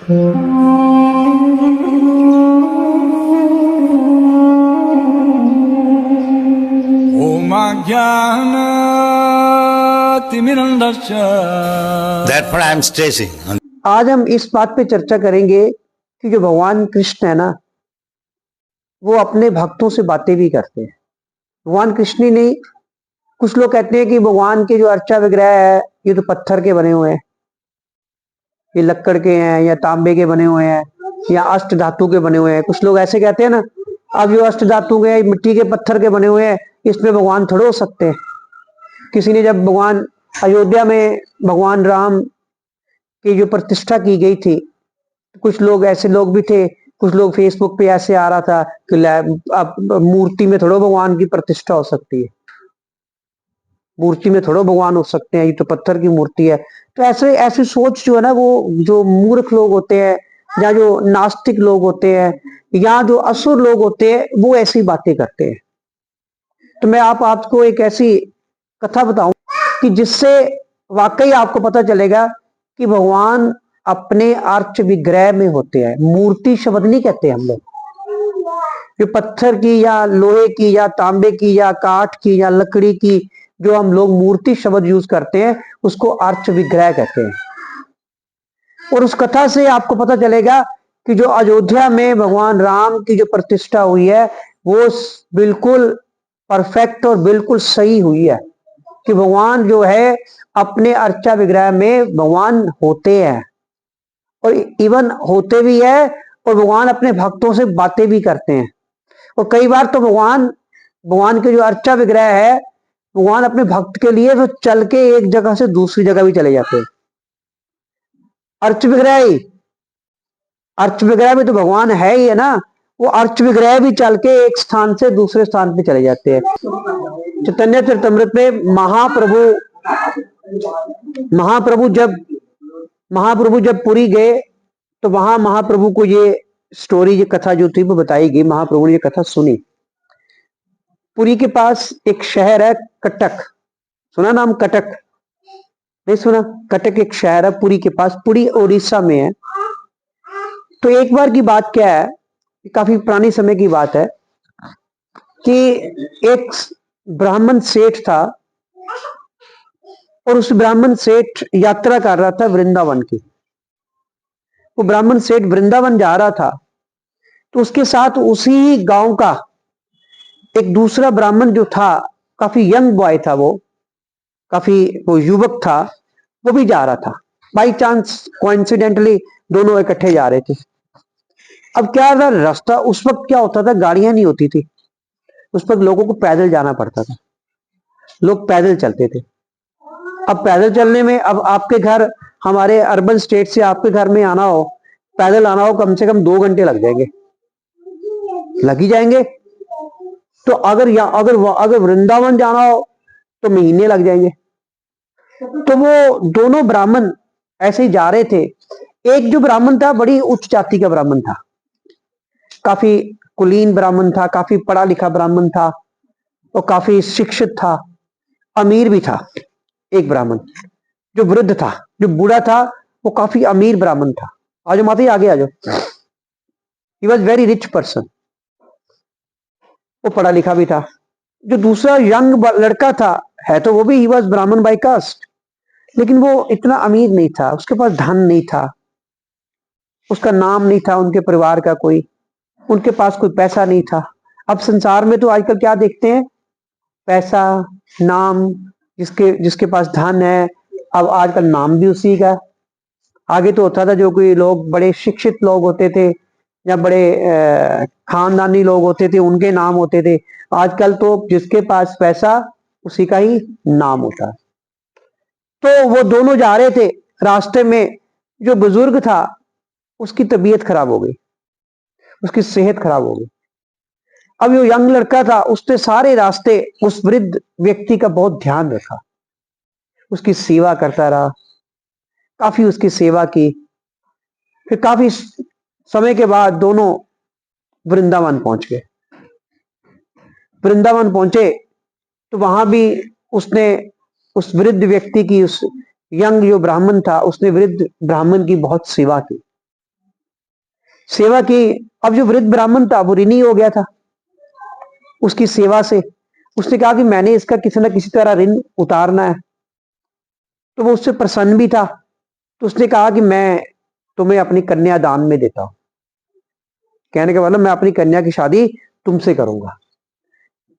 Therefore, I am stressing. आज हम इस बात पे चर्चा करेंगे कि जो भगवान कृष्ण है ना, वो अपने भक्तों से बातें भी करते हैं। भगवान कृष्ण ही नहीं, कुछ लोग कहते हैं कि भगवान के जो अर्चा विग्रह है ये तो पत्थर के बने हुए हैं, ये लक्कड़ के हैं या तांबे के बने हुए हैं या अष्ट धातु के बने हुए हैं। कुछ लोग ऐसे कहते हैं ना, अब जो अष्ट धातु के मिट्टी के पत्थर के बने हुए हैं, इसमें भगवान थोड़े हो सकते हैं। किसी ने जब भगवान अयोध्या में भगवान राम की जो प्रतिष्ठा की गई थी, कुछ लोग ऐसे लोग भी थे, कुछ लोग फेसबुक पे ऐसे आ रहा था कि अब मूर्ति में थोड़ा भगवान की प्रतिष्ठा हो सकती है, मूर्ति में थोड़ा भगवान हो सकते हैं, ये तो पत्थर की मूर्ति है। तो ऐसे ऐसी सोच जो है ना, वो जो मूर्ख लोग होते हैं या जो नास्तिक लोग होते हैं या जो असुर लोग होते हैं, वो ऐसी बातें करते हैं। तो मैं आपको एक ऐसी कथा बताऊं कि जिससे वाकई आपको पता चलेगा कि भगवान अपने अर्च विग्रह में होते हैं। मूर्ति शब्द नहीं कहते हम लोग, जो पत्थर की या लोहे की या तांबे की या काठ की या लकड़ी की जो हम लोग मूर्ति शब्द यूज करते हैं, उसको अर्च विग्रह कहते हैं। और उस कथा से आपको पता चलेगा कि जो अयोध्या में भगवान राम की जो प्रतिष्ठा हुई है, वो बिल्कुल परफेक्ट और बिल्कुल सही हुई है। कि भगवान जो है अपने अर्चा विग्रह में भगवान होते हैं, और इवन होते भी है, और भगवान अपने भक्तों से बातें भी करते हैं। और कई बार तो भगवान के जो अर्चा विग्रह है, भगवान अपने भक्त के लिए तो चल के एक जगह से दूसरी जगह भी चले जाते हैं। अर्च विग्रह में तो भगवान है ही है ना, वो अर्च विग्रह भी चल के एक स्थान से दूसरे स्थान पे चले जाते हैं। चैतन्य चरितमृत में महाप्रभु जब पुरी गए, तो वहां महाप्रभु को ये स्टोरी, ये कथा जो थी वो बताई गई। महाप्रभु ने ये कथा सुनी। पुरी के पास एक शहर है कटक, सुना नाम कटक? नहीं सुना? कटक एक शहर है पुरी के पास, पुरी उड़ीसा में है। तो एक बार की बात क्या है, काफी पुरानी समय की बात है कि एक ब्राह्मण सेठ था, और उस ब्राह्मण सेठ यात्रा कर रहा था वृंदावन की। वो ब्राह्मण सेठ वृंदावन जा रहा था, तो उसके साथ उसी गांव का एक दूसरा ब्राह्मण जो था, काफी यंग बॉय था, वो युवक था, वो भी जा रहा था। बाई चांस कोइंसिडेंटली दोनों इकट्ठे जा रहे थे। अब क्या था, रास्ता उस वक्त क्या होता था, गाड़ियां नहीं होती थी, उस वक्त लोगों को पैदल जाना पड़ता था, लोग पैदल चलते थे। अब पैदल चलने में, अब आपके घर, हमारे अर्बन स्टेट से आपके घर में आना हो, पैदल आना हो, कम से कम 2 घंटे लग जाएंगे, लग ही जाएंगे। तो अगर वृंदावन जाना हो तो महीने लग जाएंगे। तो वो दोनों ब्राह्मण ऐसे ही जा रहे थे। एक जो ब्राह्मण था, बड़ी उच्च जाति का ब्राह्मण था, काफी कुलीन ब्राह्मण था, काफी पढ़ा लिखा ब्राह्मण था, और काफी शिक्षित था, अमीर भी था। एक ब्राह्मण जो वृद्ध था, जो बूढ़ा था, वो काफी अमीर ब्राह्मण था। आज माता ही आगे आ जाओ। He was very rich person, वो पढ़ा लिखा भी था। जो दूसरा यंग लड़का था, है तो वो भी, ही वॉज ब्राह्मण बाय कास्ट, लेकिन वो इतना अमीर नहीं था, उसके पास धन नहीं था, उसका नाम नहीं था उनके परिवार का कोई, उनके पास कोई पैसा नहीं था। अब संसार में तो आजकल क्या देखते हैं, पैसा, नाम, जिसके पास धन है। अब आजकल नाम भी उसी का। आगे तो होता था, जो कोई लोग बड़े शिक्षित लोग होते थे या बड़े खानदानी लोग होते थे, उनके नाम होते थे। आजकल तो जिसके पास पैसा, उसी का ही नाम होता है। तो वो दोनों जा रहे थे, रास्ते में जो बुजुर्ग था, उसकी तबीयत खराब हो गई, उसकी सेहत खराब हो गई। अब जो यंग लड़का था, उसने सारे रास्ते उस वृद्ध व्यक्ति का बहुत ध्यान रखा, उसकी सेवा करता रहा, काफी उसकी सेवा की। फिर काफी समय के बाद दोनों वृंदावन पहुंच गए। वृंदावन पहुंचे तो वहां भी उसने उस वृद्ध व्यक्ति की, उस यंग जो ब्राह्मण था, उसने वृद्ध ब्राह्मण की बहुत सेवा की। सेवा की। अब जो वृद्ध ब्राह्मण था वो ऋणी हो गया था उसकी सेवा से। उसने कहा कि मैंने इसका किसी न किसी तरह ऋण उतारना है। तो वो उससे प्रसन्न भी था। तो उसने कहा कि मैं तुम्हें अपनी कन्या दान में देता हूं। कहने का मतलब मैं अपनी कन्या की शादी तुमसे करूंगा।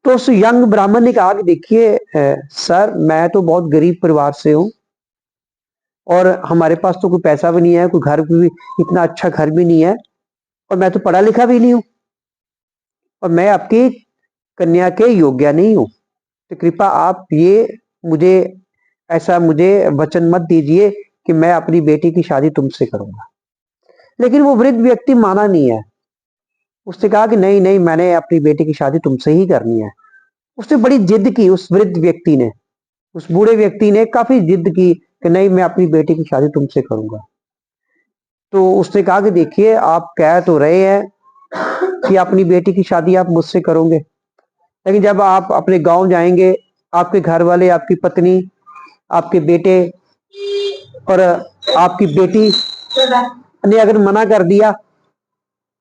तो उस यंग ब्राह्मण ने कहा कि देखिए सर, मैं तो बहुत गरीब परिवार से हूं और हमारे पास तो कोई पैसा भी नहीं है, कोई घर भी, इतना अच्छा घर भी नहीं है, और मैं तो पढ़ा लिखा भी नहीं हूं, और मैं आपकी कन्या के योग्य नहीं हूं। तो कृपा आप ये मुझे ऐसा मुझे वचन मत दीजिए कि मैं अपनी बेटी की शादी तुमसे करूंगा। लेकिन वो वृद्ध व्यक्ति माना नहीं है। उसने कहा कि नहीं नहीं, मैंने अपनी बेटी की शादी तुमसे ही करनी है। उसने बड़ी जिद की, उस वृद्ध व्यक्ति ने, उस बूढ़े व्यक्ति ने काफी जिद की कि नहीं, मैं अपनी बेटी की शादी तुमसे करूंगा। तो उसने कहा कि देखिए, आप कह तो रहे हैं कि अपनी बेटी की शादी आप मुझसे करोगे, लेकिन जब आप अपने गांव जाएंगे, आपके घर वाले, आपकी पत्नी, आपके बेटे और आपकी बेटी ने अगर मना कर दिया,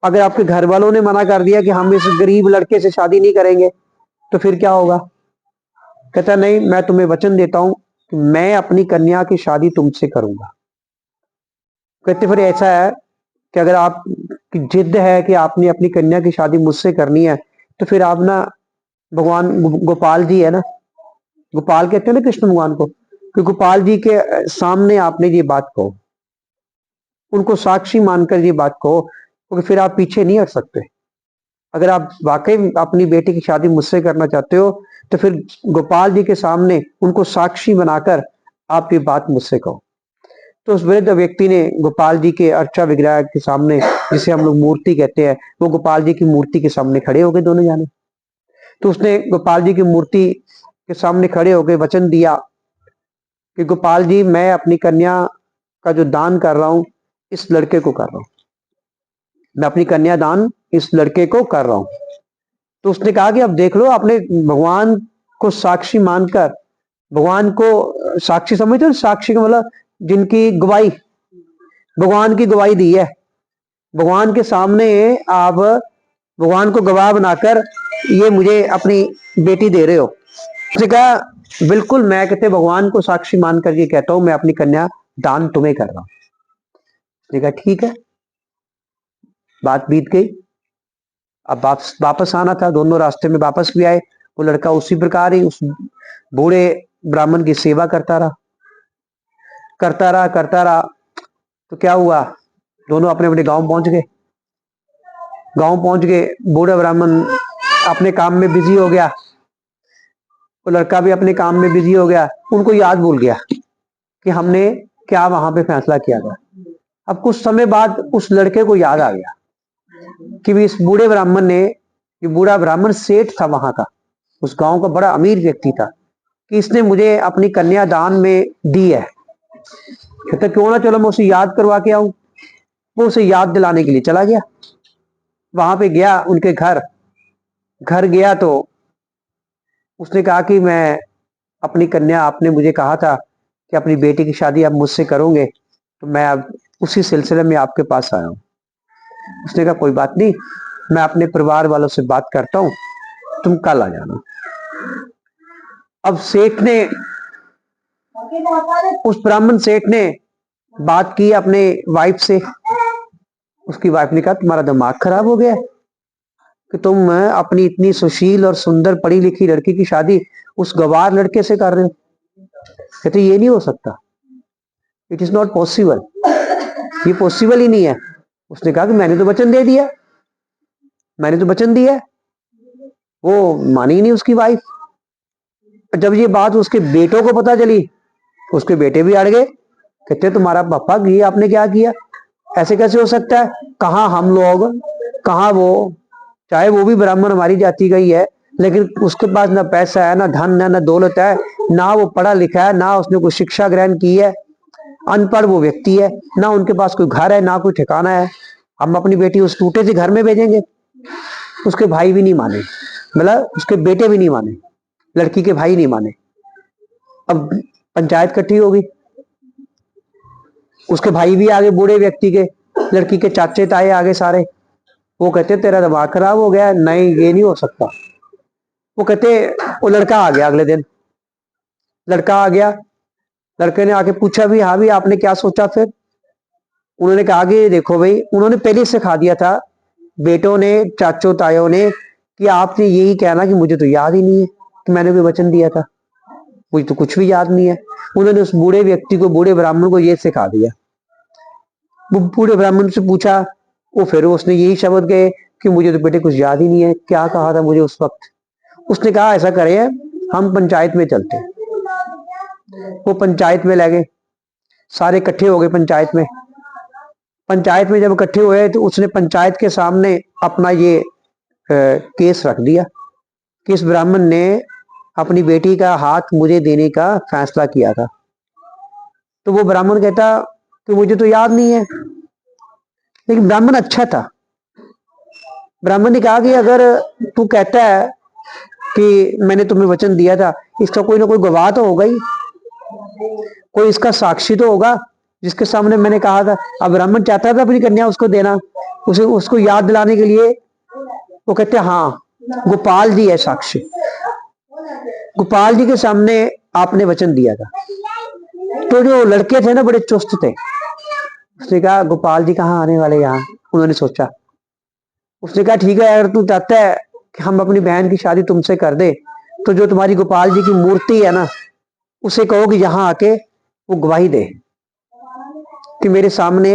अगर आपके घर वालों ने मना कर दिया कि हम इस गरीब लड़के से शादी नहीं करेंगे, तो फिर क्या होगा? कहता नहीं, मैं तुम्हें वचन देता हूं कि मैं अपनी कन्या की शादी तुमसे करूंगा। कहते फिर ऐसा है कि अगर आप की जिद है कि आपने अपनी कन्या की शादी मुझसे करनी है, तो फिर आप ना, भगवान गोपाल जी है ना, गोपाल कहते हैं ना कृष्ण भगवान को, कि गोपाल जी के सामने आपने ये बात कहो, उनको साक्षी मानकर ये बात कहो, क्योंकि फिर आप पीछे नहीं हट सकते। अगर आप वाकई अपनी बेटी की शादी मुझसे करना चाहते हो, तो फिर गोपाल जी के सामने उनको साक्षी बनाकर आप ये बात मुझसे कहो। तो उस वृद्ध व्यक्ति ने गोपाल जी के अर्चा विग्रह के सामने, जिसे हम लोग मूर्ति कहते हैं, वो गोपाल जी की मूर्ति के सामने खड़े हो गए दोनों जाने। तो उसने गोपाल जी की मूर्ति के सामने खड़े होकर वचन दिया कि गोपाल जी, मैं अपनी कन्या का जो दान कर रहा हूं, इस लड़के को कर रहा हूं, मैं अपनी कन्या दान इस लड़के को कर रहा हूं। तो उसने कहा कि अब देख लो, आपने भगवान को साक्षी मानकर, भगवान को साक्षी समझते हो, साक्षी का मतलब जिनकी गवाही, भगवान की गवाही दी है, भगवान के सामने आप भगवान को गवाह बनाकर ये मुझे अपनी बेटी दे रहे हो। उसने कहा बिल्कुल, मैं कहते भगवान को साक्षी मानकर ये कहता हूं, मैं अपनी कन्या दान तुम्हें कर रहा हूं। उसने कहा ठीक है। बात बीत गई। अब वापस आना था, दोनों रास्ते में वापस भी आए। वो लड़का उसी प्रकार ही उस बूढ़े ब्राह्मण की सेवा करता रहा, करता रहा, करता रहा। तो क्या हुआ, दोनों अपने अपने गांव पहुंच गए। गांव पहुंच गए, बूढ़ा ब्राह्मण अपने काम में बिजी हो गया, वो लड़का भी अपने काम में बिजी हो गया। उनको याद भूल गया कि हमने क्या वहां पे फैसला किया था। अब कुछ समय बाद उस लड़के को याद आ गया कि भी इस बूढ़े ब्राह्मण ने, ये बूढ़ा ब्राह्मण सेठ था वहां का, उस गांव का बड़ा अमीर व्यक्ति था, कि इसने मुझे अपनी कन्या दान में दी है। कहता क्यों ना, चलो मैं उसे याद करवा के आऊं। वो उसे याद दिलाने के लिए चला गया। वहां पे गया, उनके घर घर गया तो उसने कहा कि मैं अपनी कन्या, आपने मुझे कहा था कि अपनी बेटी की शादी आप मुझसे करोगे, तो मैं अब उसी सिलसिले में आपके पास आया हूं। उसने कहा कोई बात नहीं, मैं अपने परिवार वालों से बात करता हूं, तुम कल आ जाना। अब सेठ ने, उस ब्राह्मण सेठ ने बात की अपने वाइफ से। उसकी वाइफ ने कहा तुम्हारा दिमाग खराब हो गया कि तुम अपनी इतनी सुशील और सुंदर पढ़ी लिखी लड़की की शादी उस गवार लड़के से कर रहे हो। कहते ये नहीं हो सकता, इट इज नॉट पॉसिबल, ये पॉसिबल ही नहीं है। उसने कहा कि मैंने तो वचन दे दिया, मैंने तो वचन दिया। वो मानी ही नहीं उसकी वाइफ। जब ये बात उसके बेटों को पता चली, उसके बेटे भी अड़ गए। कहते तुम्हारा पापा, ये आपने क्या किया, ऐसे कैसे हो सकता है? कहाँ हम लोग, कहाँ वो, चाहे वो भी ब्राह्मण हमारी जाति का ही है, लेकिन उसके पास ना पैसा है, ना धन है, ना दौलत है, ना वो पढ़ा लिखा है, ना उसने कोई शिक्षा ग्रहण की है, अनपढ़ वो व्यक्ति है, ना उनके पास कोई घर है, ना कोई ठिकाना है। हम अपनी बेटी उस टूटे से घर में भेजेंगे? उसके भाई भी नहीं माने, मतलब उसके बेटे भी नहीं माने, लड़की के भाई नहीं माने। अब पंचायत इकट्ठी हो गई, उसके भाई भी आ गए बूढ़े व्यक्ति के, लड़की के चाचे ताए आगे सारे, वो कहते तेरा दिमाग खराब हो गया, नहीं ये नहीं हो सकता। वो कहते, वो लड़का आ गया अगले दिन, लड़का आ गया, लड़के ने आके पूछा भी हाँ भी आपने क्या सोचा फिर? उन्होंने कहा कि देखो भाई, उन्होंने पहले से सिखा दिया था बेटों ने, चाचों तायों ने, कि आपने यही कहना कि मुझे तो याद ही नहीं है कि मैंने कोई वचन दिया था, मुझे तो कुछ भी याद नहीं है। उन्होंने उस बूढ़े व्यक्ति को, बूढ़े ब्राह्मण को ये सिखा दिया। वो बूढ़े ब्राह्मण से पूछा, वो फिर उसने यही शब्द कहे कि मुझे तो बेटे कुछ याद ही नहीं है, क्या कहा था मुझे उस वक्त। उसने कहा ऐसा करें, हम पंचायत में चलते हैं। वो पंचायत में ले गए, सारे इकट्ठे हो गए पंचायत में। पंचायत में जब इकट्ठे हुए तो उसने पंचायत के सामने अपना ये केस रख दिया कि इस ब्राह्मण ने अपनी बेटी का हाथ मुझे देने का फैसला किया था। तो वो ब्राह्मण कहता कि मुझे तो याद नहीं है, लेकिन ब्राह्मण अच्छा था। ब्राह्मण ने कहा कि अगर तू कहता है कि मैंने तुम्हें वचन दिया था, इसका कोई ना कोई गवाह तो होगा ही, कोई इसका साक्षी तो होगा जिसके सामने मैंने कहा था। अब ब्राह्मण चाहता था अपनी कन्या उसको देना, उसे उसको याद दिलाने के लिए वो कहते हाँ गोपाल जी है साक्षी, गोपाल जी के सामने आपने वचन दिया था। तो जो लड़के थे ना बड़े चुस्त थे, उसने कहा गोपाल जी कहाँ आने वाले यहाँ। उन्होंने सोचा, उसने कहा ठीक है, अगर तू चाहता है कि हम अपनी बहन की शादी तुमसे कर दे, तो जो तुम्हारी गोपाल जी की मूर्ति है ना, उसे कहो कि यहाँ आके वो गवाही दे कि मेरे सामने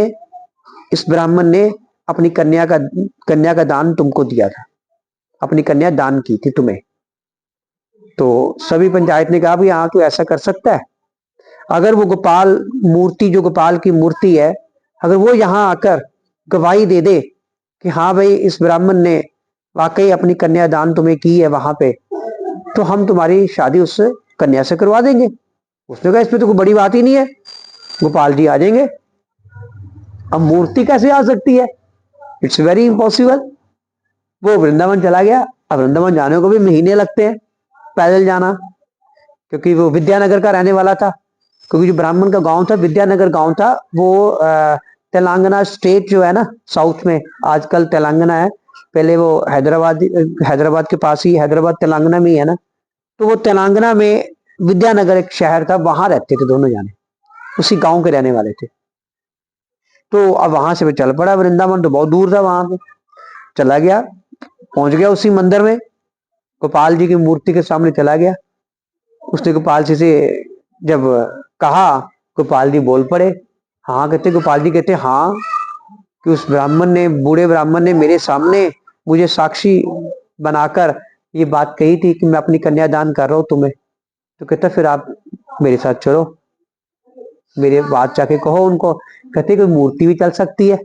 इस ब्राह्मण ने अपनी कन्या का दान तुमको दिया था, अपनी कन्या दान की थी तुम्हें। तो सभी पंचायत ने कहा भी हाँ तू ऐसा कर सकता है। अगर वो गोपाल मूर्ति, जो गोपाल की मूर्ति है, अगर वो यहाँ आकर गवाही दे दे कि हाँ भाई इस ब्राह्मण ने वाकई अपनी कन्या दान तुम्हें की है वहां पे, तो हम तुम्हारी शादी उस कन्या से करवा देंगे। उसने कहा इसमें तो कोई बड़ी बात ही नहीं है, गोपाल जी आ जाएंगे। अब मूर्ति कैसे आ सकती है, इट्स वेरी इम्पॉसिबल। वो वृंदावन चला गया। अब वृंदावन जाने को भी महीने लगते हैं पैदल जाना, क्योंकि वो विद्यानगर का रहने वाला था। क्योंकि जो ब्राह्मण का गांव था विद्यानगर गांव था, वो तेलंगाना स्टेट जो है ना साउथ में, आजकल तेलंगाना है, पहले वो हैदराबाद के पास ही, हैदराबाद तेलंगाना में ही है ना। तो वो तेलंगाना में विद्यानगर एक शहर था, वहां रहते थे दोनों जाने, उसी गांव के रहने वाले थे। तो अब वहां से वो चल पड़ा, वृंदावन तो बहुत दूर था, वहां पे चला गया, पहुंच गया उसी मंदिर में, गोपाल जी की मूर्ति के सामने चला गया। उसने गोपाल जी से जब कहा, गोपाल जी बोल पड़े। हाँ कहते, गोपाल जी कहते हाँ कि उस ब्राह्मण ने, बूढ़े ब्राह्मण ने मेरे सामने मुझे साक्षी बनाकर ये बात कही थी कि मैं अपनी कन्या दान कर रहा हूं तुम्हें। तो कहता फिर आप मेरे साथ चलो, मेरे बात जाके कहो उनको। कहते कोई मूर्ति भी चल सकती है।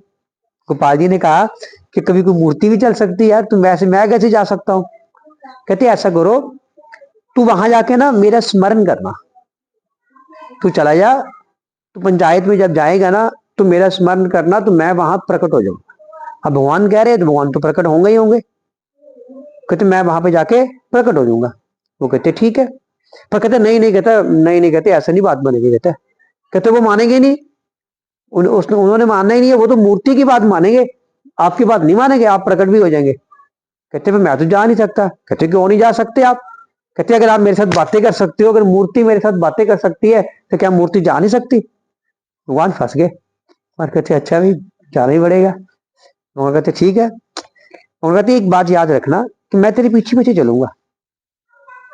गोपाल जी ने कहा कि कभी कोई मूर्ति भी चल सकती है यार, तुम वैसे मैं कैसे जा सकता हूँ। कहते ऐसा करो, तू वहां जाके ना मेरा स्मरण करना, तू चला जा, तू पंचायत में जब जाएगा ना तो मेरा स्मरण करना, तो मैं वहां प्रकट हो जाऊंगा। अब भगवान कह रहे हैं तो भगवान तो प्रकट होंगे ही होंगे। कहते मैं वहां पे जाके प्रकट हो जाऊंगा। वो कहते ठीक है, पर कहते नहीं नहीं, कहता नहीं नहीं, कहते ऐसा नहीं बात बनेगी। कहते वो मानेंगे नहीं, उन्होंने मानना ही नहीं है, वो तो मूर्ति की बात मानेंगे, आपकी बात नहीं मानेंगे, आप प्रकट भी हो जाएंगे। कहते मैं तो जा नहीं सकता। कहते क्यों नहीं जा सकते आप? कहते अगर आप मेरे साथ बातें कर सकते हो, अगर मूर्ति मेरे साथ बातें कर सकती है, तो क्या मूर्ति जा नहीं सकती? भगवान फंस गए और कहते अच्छा भाई जाना ही पड़ेगा। भगवान कहते ठीक है। भगवान कहते एक बात याद रखना कि मैं तेरे पीछे पीछे चलूंगा,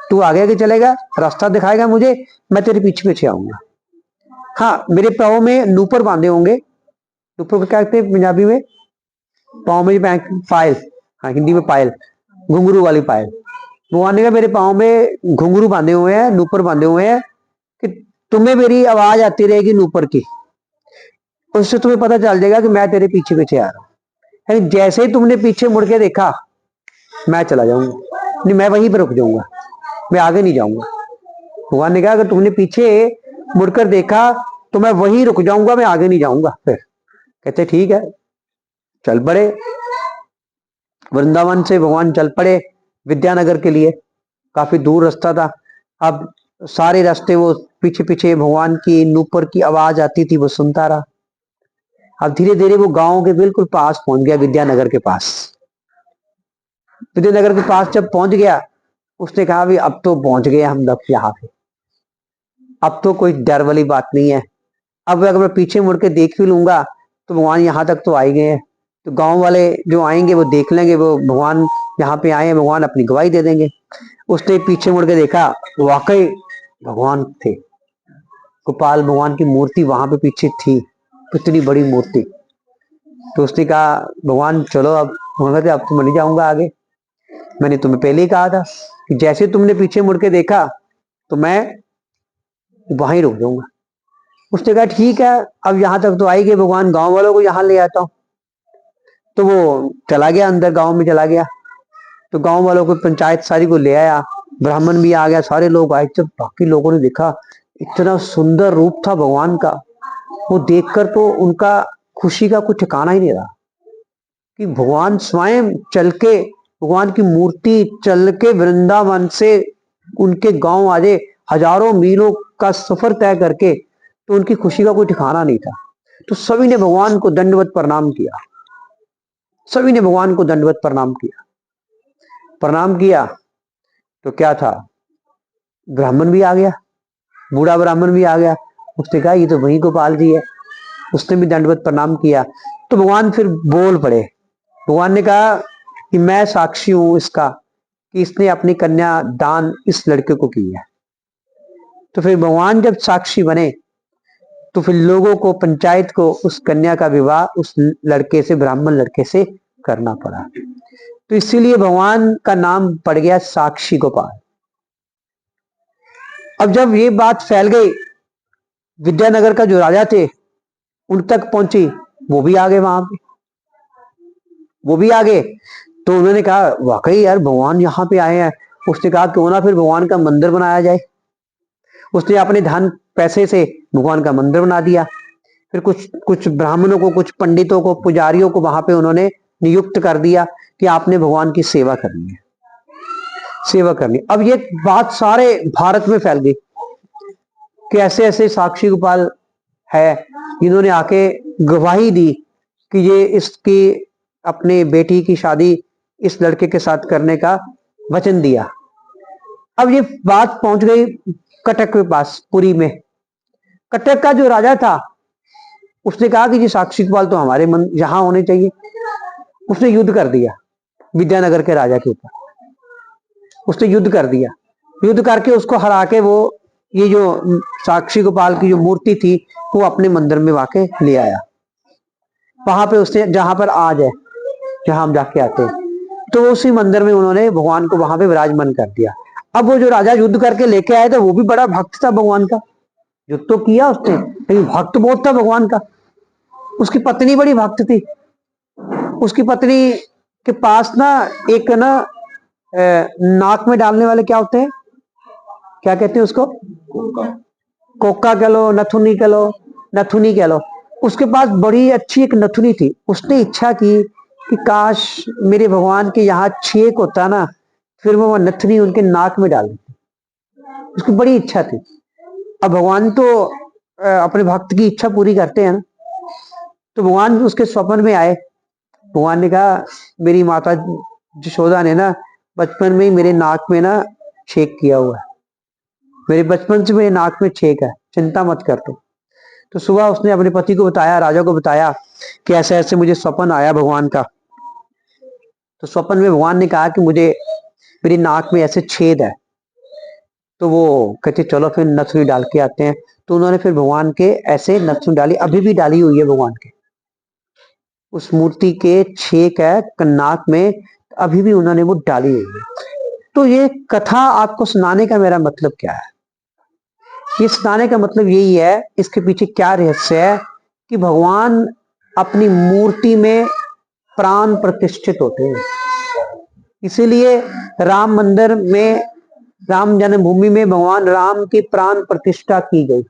तू आगे आगे चलेगा, रास्ता दिखाएगा मुझे, मैं तेरे पीछे पीछे आऊंगा। हाँ मेरे पाँव में नूपुर बांधे होंगे, नूपुर को क्या कहते हैं पंजाबी में? पाँव में पायल, हाँ हिंदी में पायल, घुंघरू वाली पायल। भगवान ने कहा मेरे पाँव में घुंघरू बांधे हुए हैं, नूपुर बांधे हुए हैं, कि तुम्हें मेरी आवाज आती रहेगी नूपुर की, उससे तुम्हें पता चल जाएगा कि मैं तेरे पीछे पीछे आ रहा हूं। यानी जैसे ही तुमने पीछे मुड़ के देखा, मैं चला जाऊंगा, नहीं मैं वहीं पर रुक जाऊंगा, मैं आगे नहीं जाऊंगा। भगवान ने कहा अगर तुमने पीछे मुड़कर देखा तो मैं वहीं रुक जाऊंगा, मैं आगे नहीं जाऊंगा। फिर कहते ठीक है, चल पड़े। वृंदावन से भगवान चल पड़े विद्यानगर के लिए, काफी दूर रास्ता था। अब सारे रास्ते वो पीछे पीछे भगवान की नूपुर की आवाज आती थी, वो सुनता रहा। अब धीरे धीरे वो गांव के बिल्कुल पास पहुंच गया, विद्यानगर के पास। विद्यानगर के पास जब पहुंच गया, उसने कहा भी अब तो पहुंच गए हम लोग यहाँ पे, अब तो कोई डर वाली बात नहीं है। अब अगर मैं पीछे मुड़ के देख भी लूंगा तो भगवान यहाँ तक तो आ ही गए हैं, तो गांव वाले जो आएंगे वो देख लेंगे वो भगवान यहाँ पे आए हैं, भगवान अपनी गवाही दे देंगे। उसने पीछे मुड़ के देखा, वाकई भगवान थे, गोपाल भगवान की मूर्ति वहां पे पीछे थी, इतनी बड़ी मूर्ति। तो उसने कहा भगवान चलो अब। भगवान कहते अब तो मैं नहीं जाऊंगा आगे, मैंने तुम्हें पहले ही कहा था कि जैसे तुमने पीछे मुड़ के देखा तो मैं वहीं रुक जाऊंगा। उसने कहा ठीक है, अब यहाँ तक तो आएंगे भगवान, गांव वालों को यहाँ ले आता हूँ। तो वो चला गया अंदर, गांव में चला गया। तो गांव वालों को पंचायत सारी को ले आया, ब्राह्मण भी आ गया, सारे लोग आए। जब बाकी लोगों ने देखा, इतना सुंदर रूप था भगवान का, वो देखकर तो उनका खुशी का कुछ ठिकाना ही नहीं रहा कि भगवान स्वयं चल के, भगवान की मूर्ति चल के वृंदावन से उनके गांव आ जाए, हजारों मीलों का सफर तय करके, तो उनकी खुशी का कोई ठिकाना नहीं था। तो सभी ने भगवान को दंडवत प्रणाम किया, सभी ने भगवान को दंडवत प्रणाम किया। प्रणाम किया तो क्या था, ब्राह्मण भी आ गया, बूढ़ा ब्राह्मण भी आ गया। उसने कहा ये तो वही गोपाल जी है, उसने भी दंडवत प्रणाम किया। तो भगवान फिर बोल पड़े। भगवान ने कहा कि मैं साक्षी हूं इसका कि इसने अपनी कन्या दान इस लड़के को की है। तो फिर भगवान जब साक्षी बने तो फिर लोगों को, पंचायत को उस कन्या का विवाह उस लड़के से, ब्राह्मण लड़के से करना पड़ा। तो इसीलिए भगवान का नाम पड़ गया साक्षी गोपाल। अब जब ये बात फैल गई, विद्यानगर का जो राजा थे उन तक पहुंची, वो भी आ गए वहां पे, वो भी आ गए। तो उन्होंने कहा वाकई यार भगवान यहाँ पे आए हैं। उसने कहा क्यों ना फिर भगवान का मंदिर बनाया जाए। उसने अपने धन पैसे से भगवान का मंदिर बना दिया। फिर कुछ कुछ ब्राह्मणों को, कुछ पंडितों को, पुजारियों को वहां पे उन्होंने नियुक्त कर दिया कि आपने भगवान की सेवा करनी है, सेवा करनी। अब ये बात सारे भारत में फैल गई कि ऐसे ऐसे साक्षी गोपाल है, इन्होंने आके गवाही दी कि ये इसकी अपने बेटी की शादी इस लड़के के साथ करने का वचन दिया। अब ये बात पहुंच गई कटक के पास, पुरी में। कटक का जो राजा था उसने कहा कि ये साक्षी गोपाल तो हमारे मन यहां होने चाहिए। उसने युद्ध कर दिया विद्यानगर के राजा के ऊपर, उसने युद्ध कर दिया। युद्ध करके उसको हरा के वो ये जो साक्षी गोपाल की जो मूर्ति थी वो अपने मंदिर में वाके ले आया, वहां पे उसने, जहां पर आज है, जहां हम जाके आते हैं। तो उसी मंदिर में उन्होंने भगवान को वहां पे विराजमान कर दिया। अब वो जो राजा युद्ध करके लेके आया था वो भी बड़ा भक्त था भगवान का, युद्ध तो किया उसने लेकिन भक्त बहुत था भगवान का। उसकी पत्नी बड़ी भक्त थी। उसकी पत्नी के पास ना एक ना नाक में डालने वाले क्या होते हैं, क्या कहते हैं उसको, कोका कह लो, नथुनी कह लो, नथुनी कह लो। उसके पास बड़ी अच्छी एक नथुनी थी। उसने इच्छा की कि काश मेरे भगवान के यहाँ छेक होता ना, फिर वो नथुनी उनके नाक में डाल देती। उसकी बड़ी इच्छा थी। अब भगवान तो अपने भक्त की इच्छा पूरी करते हैं ना। तो भगवान उसके स्वप्न में आए। भगवान ने कहा मेरी माता यशोदा ने ना बचपन में ही मेरे नाक में ना छेक किया हुआ है, मेरे बचपन से मेरे नाक में छेक है, चिंता मत कर तू। तो सुबह उसने अपने पति को बताया, राजा को बताया कि ऐसे ऐसे मुझे स्वप्न आया भगवान का। तो स्वप्न में भगवान ने कहा कि मुझे मेरी नाक में ऐसे छेद है। तो वो कहते चलो फिर नथुनी डाल के आते हैं। तो उन्होंने फिर भगवान के ऐसे नथुनी डाली, अभी भी डाली हुई है भगवान के, उस मूर्ति के छेक है नाक में, अभी भी उन्होंने वो डाली हुई है। तो ये कथा आपको सुनाने का मेरा मतलब क्या है, ये सुनाने का मतलब यही है, इसके पीछे क्या रहस्य है कि भगवान अपनी मूर्ति में प्राण प्रतिष्ठित होते हैं। इसीलिए राम मंदिर में, राम जन्मभूमि में भगवान राम की प्राण प्रतिष्ठा की गई।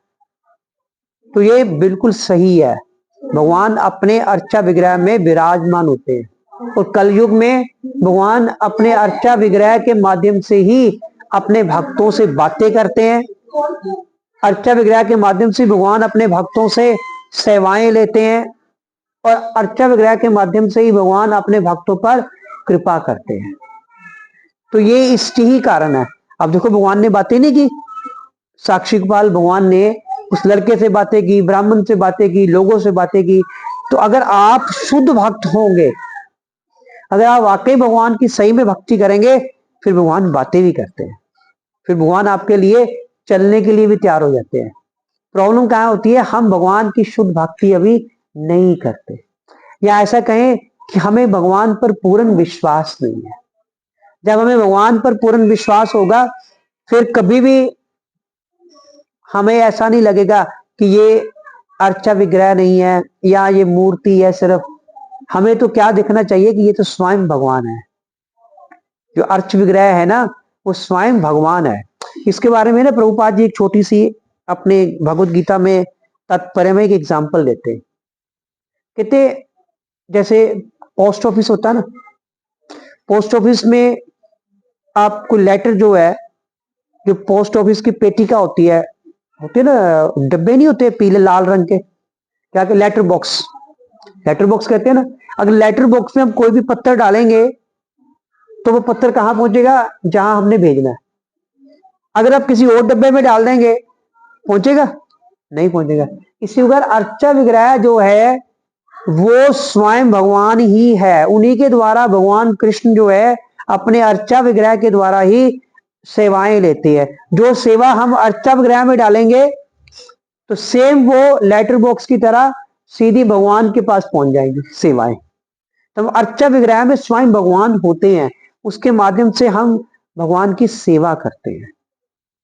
तो ये बिल्कुल सही है, भगवान अपने अर्चा विग्रह में विराजमान होते हैं। और कलयुग में भगवान अपने अर्चा विग्रह के माध्यम से ही अपने भक्तों से बातें करते हैं। अर्चा विग्रह के माध्यम से भगवान अपने भक्तों से सेवाएं लेते हैं। और अर्चा विग्रह के माध्यम से ही भगवान अपने भक्तों पर कृपा करते हैं। तो ये इसकी ही कारण है। अब देखो, भगवान ने बातें नहीं की, साक्षी गोपाल भगवान ने उस लड़के से बातें की, ब्राह्मण से बातें की, लोगों से बातें की। तो अगर आप शुद्ध भक्त होंगे, अगर आप वाकई भगवान की सही में भक्ति करेंगे, फिर भगवान बातें भी करते हैं, फिर भगवान आपके लिए चलने के लिए भी तैयार हो जाते हैं। प्रॉब्लम कहाँ होती है? हम भगवान की शुद्ध भक्ति अभी नहीं करते, या ऐसा कहें कि हमें भगवान पर पूर्ण विश्वास नहीं है। जब हमें भगवान पर पूर्ण विश्वास होगा, फिर कभी भी हमें ऐसा नहीं लगेगा कि ये अर्चा विग्रह नहीं है या ये मूर्ति है सिर्फ। हमें तो क्या दिखना चाहिए कि ये तो स्वयं भगवान है। जो अर्च विग्रह है ना, वो स्वयं भगवान है। इसके बारे में ना प्रभुपाद जी एक छोटी सी अपने भगवत गीता में तात्पर्य में एक एग्जाम्पल देते हैं। कहते जैसे पोस्ट ऑफिस होता है ना, पोस्ट ऑफिस में आपको लेटर जो है, जो पोस्ट ऑफिस की पेटी का होती है ना, डब्बे नहीं होते पीले लाल रंग के, क्या कहते, लेटर बॉक्स, लेटर बॉक्स कहते हैं ना। अगर लेटर बॉक्स में हम कोई भी पत्थर डालेंगे तो वो पत्थर कहां पहुंचेगा? जहां हमने भेजना है। अगर आप किसी और डब्बे में डाल देंगे, पहुंचेगा? नहीं पहुंचेगा। इसी प्रकार अर्चा विग्रह जो है वो स्वयं भगवान ही है। उन्हीं के द्वारा भगवान कृष्ण जो है अपने अर्चा विग्रह के द्वारा ही सेवाएं लेते हैं। जो सेवा हम अर्चा विग्रह में डालेंगे तो सेम वो लेटर बॉक्स की तरह सीधी भगवान के पास पहुंच जाएंगी सेवाएं। तो अर्चा विग्रह में स्वयं भगवान होते हैं, उसके माध्यम से हम भगवान की सेवा करते हैं।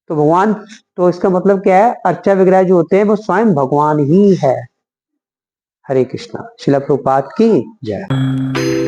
तो भगवान, तो इसका मतलब क्या है? अर्चा विग्रह जो होते हैं वो स्वयं भगवान ही है। हरे कृष्णा। श्रील प्रभुपाद की जय।